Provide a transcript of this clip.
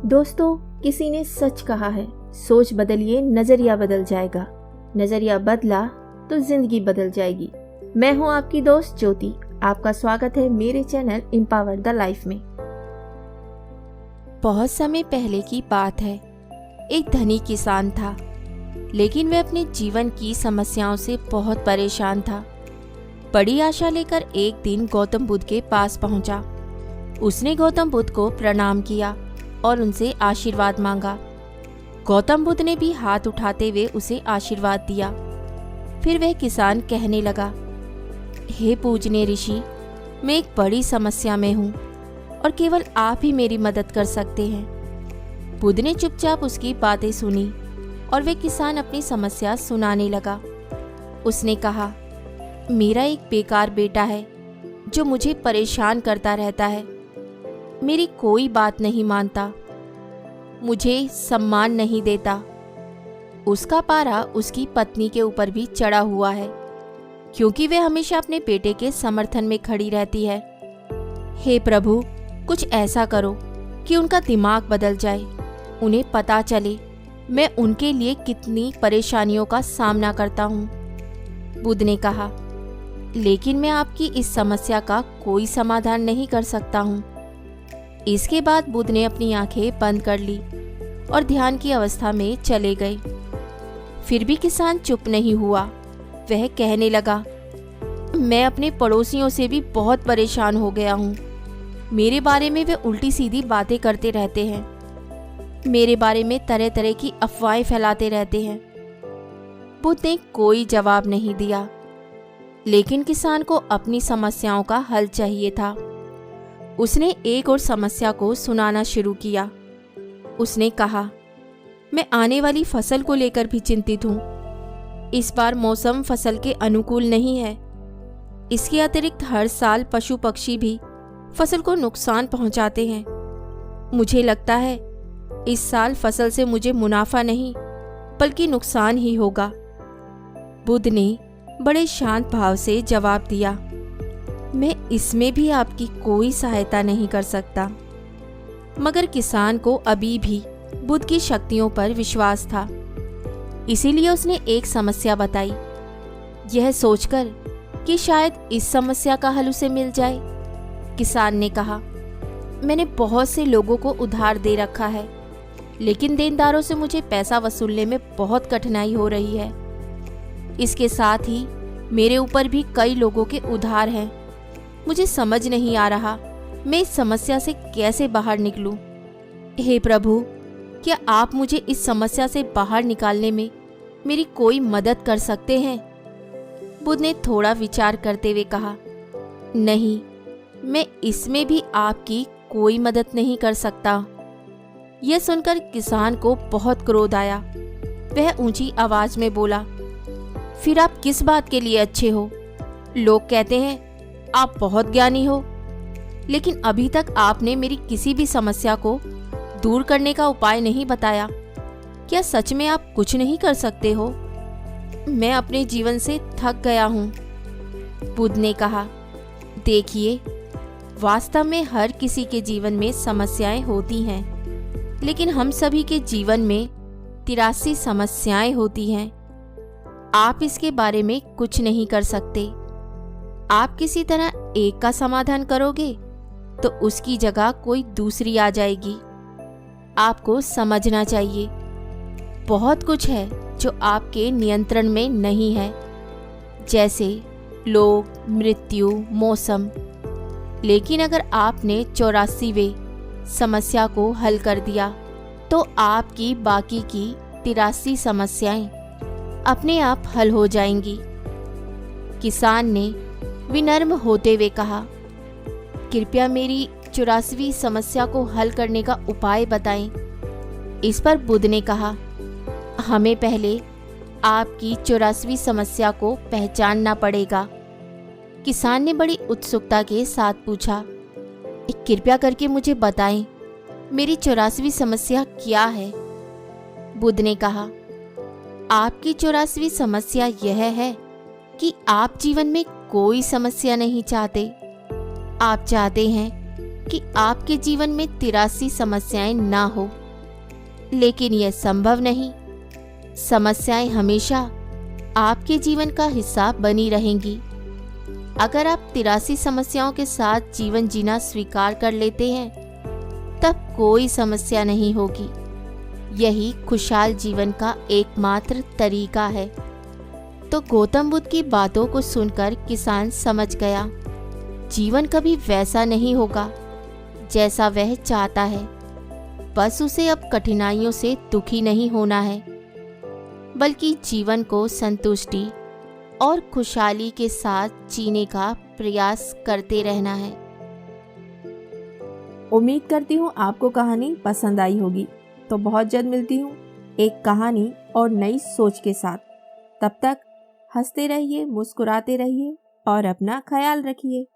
दोस्तों, किसी ने सच कहा है, सोच बदलिए नजरिया बदल जाएगा। नजरिया बदला तो जिंदगी बदल जाएगी। मैं हूं आपकी दोस्त ज्योति। आपका स्वागत है मेरे चैनल एम्पावर द लाइफ में। बहुत समय पहले की बात है। एक धनी किसान था, लेकिन वह अपने जीवन की समस्याओं से बहुत परेशान था। बड़ी आशा लेकर एक दिन गौतम बुद्ध के पास पहुंचा। उसने गौतम बुद्ध को प्रणाम किया और उनसे आशीर्वाद मांगा। गौतम बुद्ध ने भी हाथ उठाते हुए उसे आशीर्वाद दिया। फिर वह किसान कहने लगा, हे पूजनीय ऋषि, मैं एक बड़ी समस्या में हूँ और केवल आप ही मेरी मदद कर सकते हैं। बुद्ध ने चुपचाप उसकी बातें सुनी और वह किसान अपनी समस्या सुनाने लगा। उसने कहा, मेरा एक बेकार बेटा है जो मुझे परेशान करता रहता है। मेरी कोई बात नहीं मानता, मुझे सम्मान नहीं देता। उसका पारा उसकी पत्नी के ऊपर भी चढ़ा हुआ है, क्योंकि वह हमेशा अपने बेटे के समर्थन में खड़ी रहती है। हे प्रभु, कुछ ऐसा करो कि उनका दिमाग बदल जाए, उन्हें पता चले मैं उनके लिए कितनी परेशानियों का सामना करता हूँ। बुद्ध ने कहा, लेकिन मैं आपकी इस समस्या का कोई समाधान नहीं कर सकता हूँ। इसके बाद बुद्ध ने अपनी आंखें बंद कर ली और ध्यान की अवस्था में चले गए। फिर भी किसान चुप नहीं हुआ। वह कहने लगा, मैं अपने पड़ोसियों से भी बहुत परेशान हो गया हूँ। मेरे बारे में वे उल्टी सीधी बातें करते रहते हैं। मेरे बारे में तरह तरह की अफवाहें फैलाते रहते हैं। बुद्ध ने कोई जवाब नहीं दिया, लेकिन किसान को अपनी समस्याओं का हल चाहिए था। उसने एक और समस्या को सुनाना शुरू किया। उसने कहा, मैं आने वाली फसल को लेकर भी चिंतित हूँ। इस बार मौसम फसल के अनुकूल नहीं है। इसके अतिरिक्त हर साल पशु पक्षी भी फसल को नुकसान पहुँचाते हैं। मुझे लगता है इस साल फसल से मुझे मुनाफा नहीं बल्कि नुकसान ही होगा। बुद्ध ने बड़े शांत भाव से जवाब दिया, मैं इसमें भी आपकी कोई सहायता नहीं कर सकता। मगर किसान को अभी भी बुद्ध की शक्तियों पर विश्वास था, इसीलिए उसने एक समस्या बताई, यह सोचकर कि शायद इस समस्या का हल उसे मिल जाए। किसान ने कहा, मैंने बहुत से लोगों को उधार दे रखा है, लेकिन देनदारों से मुझे पैसा वसूलने में बहुत कठिनाई हो रही है। इसके साथ ही मेरे ऊपर भी कई लोगों के उधार हैं। मुझे समझ नहीं आ रहा मैं इस समस्या से कैसे बाहर निकलूं। हे प्रभु, क्या आप मुझे इस समस्या से बाहर निकालने में मेरी कोई मदद कर सकते हैं? बुद्ध ने थोड़ा विचार करते हुए कहा, नहीं, मैं इसमें भी आपकी कोई मदद नहीं कर सकता। यह सुनकर किसान को बहुत क्रोध आया। वह ऊंची आवाज में बोला, फिर आप किस बात के लिए अच्छे हो? लोग कहते हैं आप बहुत ज्ञानी हो, लेकिन अभी तक आपने मेरी किसी भी समस्या को दूर करने का उपाय नहीं बताया। क्या सच में आप कुछ नहीं कर सकते हो? मैं अपने जीवन से थक गया हूँ। बुद्ध ने कहा, देखिए, वास्तव में हर किसी के जीवन में समस्याएं होती हैं, लेकिन हम सभी के जीवन में 83 समस्याएं होती हैं। आप इसके बारे में कुछ नहीं कर सकते। आप किसी तरह एक का समाधान करोगे तो उसकी जगह कोई दूसरी आ जाएगी। आपको समझना चाहिए, बहुत कुछ है जो आपके नियंत्रण में नहीं है, जैसे लोग, मृत्यु, मौसम। लेकिन अगर आपने 84वें समस्या को हल कर दिया तो आपकी बाकी की 83 समस्याएं अपने आप हल हो जाएंगी। किसान ने विनम्र होते हुए कहा, कृपया मेरी 84वीं समस्या को हल करने का उपाय बताएं। इस पर बुद्ध ने कहा, हमें पहले आपकी 84वीं समस्या को पहचानना पड़ेगा। किसान ने बड़ी उत्सुकता के साथ पूछा, कृपया करके मुझे बताएं, मेरी 84वीं समस्या क्या है? बुद्ध ने कहा, आपकी 84वीं समस्या यह है कि आप जीवन में कोई समस्या नहीं चाहते। आप चाहते हैं कि आपके जीवन में 83 समस्याएं ना हो, लेकिन यह संभव नहीं। समस्याएं हमेशा आपके जीवन का हिस्सा बनी रहेंगी। अगर आप 83 समस्याओं के साथ जीवन जीना स्वीकार कर लेते हैं, तब कोई समस्या नहीं होगी। यही खुशहाल जीवन का एकमात्र तरीका है। तो गौतम बुद्ध की बातों को सुनकर किसान समझ गया, जीवन कभी वैसा नहीं होगा जैसा वह चाहता है। बस उसे अब कठिनाइयों से दुखी नहीं होना है, बल्कि जीवन को संतुष्टि और खुशहाली के साथ जीने का प्रयास करते रहना है। उम्मीद करती हूँ आपको कहानी पसंद आई होगी। तो बहुत जल्द मिलती हूँ एक कहानी और नई सोच के साथ। तब तक हंसते रहिए, मुस्कुराते रहिए और अपना ख्याल रखिए।